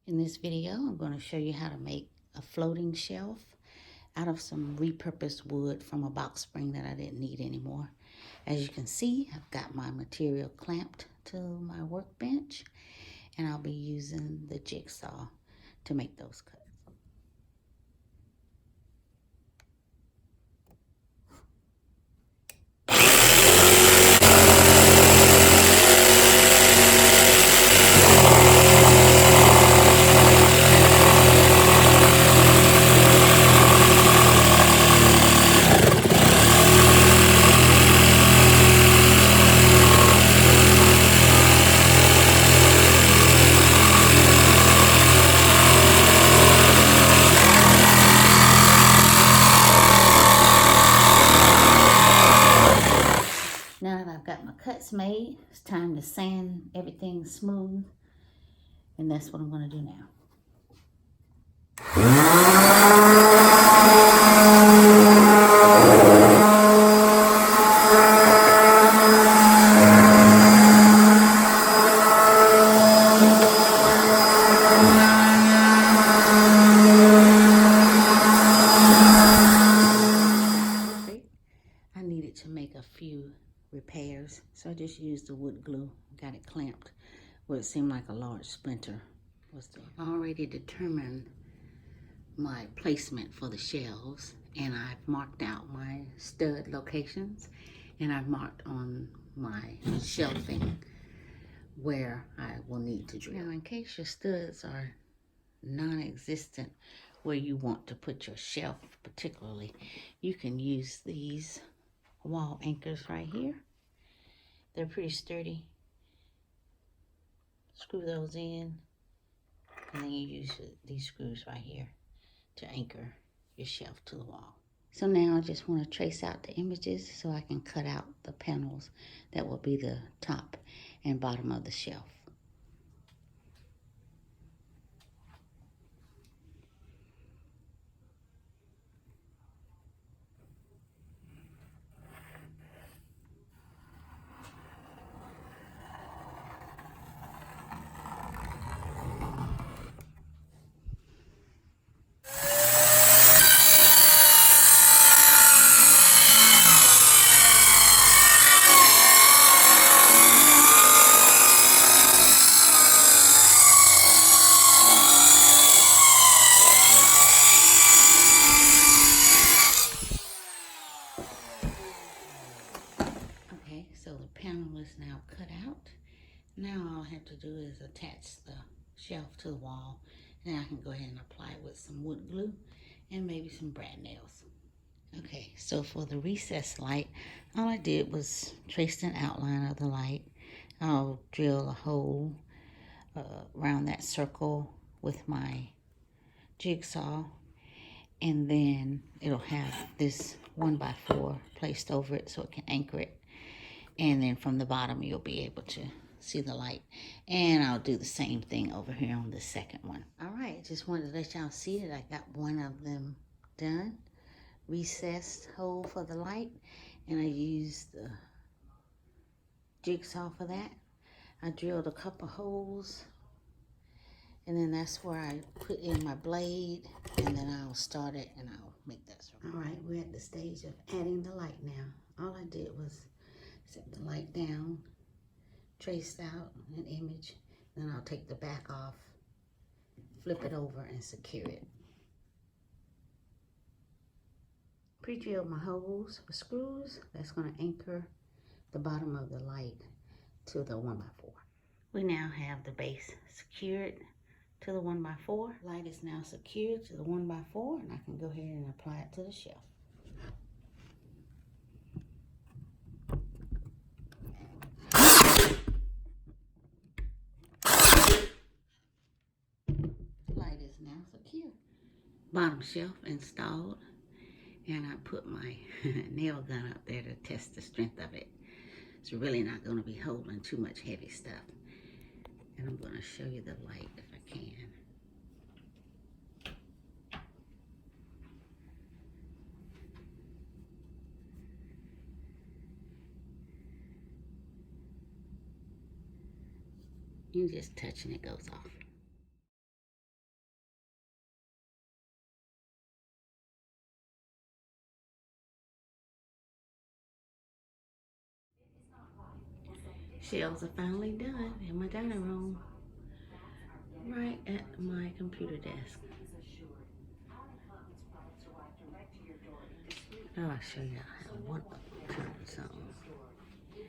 In this video, I'm going to show you how to make a floating shelf out of some repurposed wood from a box spring that I didn't need anymore. As you can see, I've got my material clamped to my workbench, and I'll be using the jigsaw to make those cuts. Now that I've got my cuts made, it's time to sand everything smooth, and that's what I'm going to do now. I needed to make a few repairs, so I just used the wood glue, got it clamped where it seemed like a large splinter was there. I already determined my placement for the shelves, and I've marked out my stud locations, and I've marked on my shelving where I will need to drill. Now, in case your studs are non-existent where you want to put your shelf particularly, you can use these wall anchors right here. They're pretty sturdy. Screw those in, and then you use these screws right here to anchor your shelf to the wall. So now I just want to trace out the images so I can cut out the panels that will be the top and bottom of the shelf. Okay, so the panel is now cut out. Now all I have to do is attach the shelf to the wall, and then I can go ahead and apply it with some wood glue and maybe some brad nails. Okay, so for the recessed light, all I did was trace an outline of the light. I'll drill a hole around that circle with my jigsaw, and then it'll have this 1x4 placed over it so it can anchor it. And then from the bottom, you'll be able to see the light. And I'll do the same thing over here on the second one. All right, just wanted to let y'all see that I got one of them done. Recessed hole for the light, and I used the jigsaw for that. I drilled a couple holes, and then that's where I put in my blade, and then I'll start it and I'll make that circle. All right, we're at the stage of adding the light now. All I did was set the light down, traced out an image, then I'll take the back off, flip it over, and secure it. Pre-drilled my holes with screws. That's going to anchor the bottom of the light to the 1x4. We now have the base secured to the 1x4. Light is now secured to the 1x4, and I can go ahead and apply it to the shelf. Light is now secure. Bottom shelf installed. And I put my nail gun up there to test the strength of it. It's really not going to be holding too much heavy stuff. And I'm going to show you the light if I can. You just touch and it goes off. Shelves are finally done in my dining room, right at my computer desk. Now I'll show you how one of them turns on.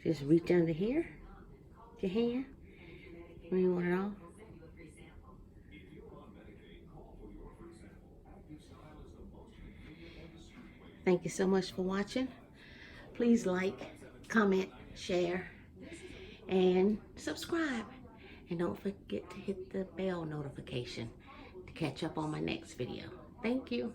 Just reach under here, with your hand, when you want it off. Thank you so much for watching. Please like, comment, share, and subscribe. And don't forget to hit the bell notification to catch up on my next video. Thank you.